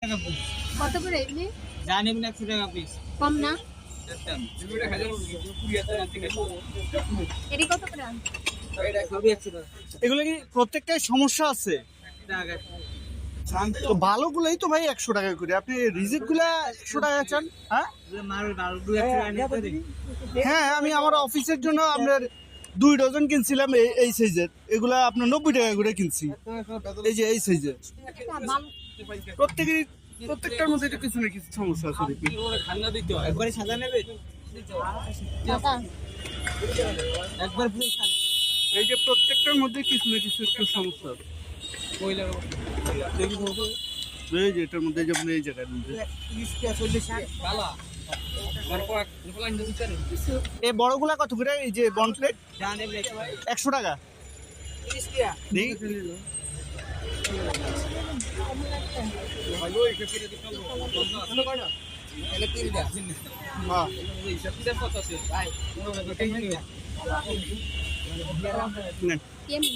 টাকা পিস। কত করে এগুলি? জানি না 100 টাকা পিস। কম না? দেখতাম। এটি কত করে আনছো? এটা সবই 100 টাকা। এগুলো কি প্রত্যেকটাই সমস্যা আছে? টাকা। তো ভালোগুলোই তো ভাই 100 টাকা করে, আপনি রিজেক্ট গুলা 100 টাকা চান? হ্যাঁ মারুল মারুল 200 টাকা নিতে পারি। হ্যাঁ, আমি আমার অফিসের জন্য আপনার 2 ডজন কিনছিলাম এই সাইজের, এগুলা আপনার 90 টাকা করে কিনছি। এই যে এই সাইজের এটা ভালো। প্রত্যেকটার মধ্যে একটু কিছু না কিছু সমস্যা আছে দেখি। ঠান্ডা দিতে হয়। একবারে সাদা নেবে? দাদা, একবার পুরো সাদা। এই যে প্রত্যেকটার মধ্যে কিছু না কিছু একটু সমস্যা আছে। কইলা দেখি তো। এই যে এটার মধ্যে যেমন এই জায়গার মধ্যে 30 টাকা 40 টাকা। বালা। আর কোয়া কোলা নিতে চাই। এই বড়গুলা কত করে? এই যে বন প্লেট জানি না 100 টাকা 30 টাকা। দেখি। ভালো এটা ফিরে দিতে হবে। কোন কয়টা? এলে 30 টাকা। হ্যাঁ এই সবটা কত আছে? ভাই, কোনো টেনশন নেই। নেন। কেমন?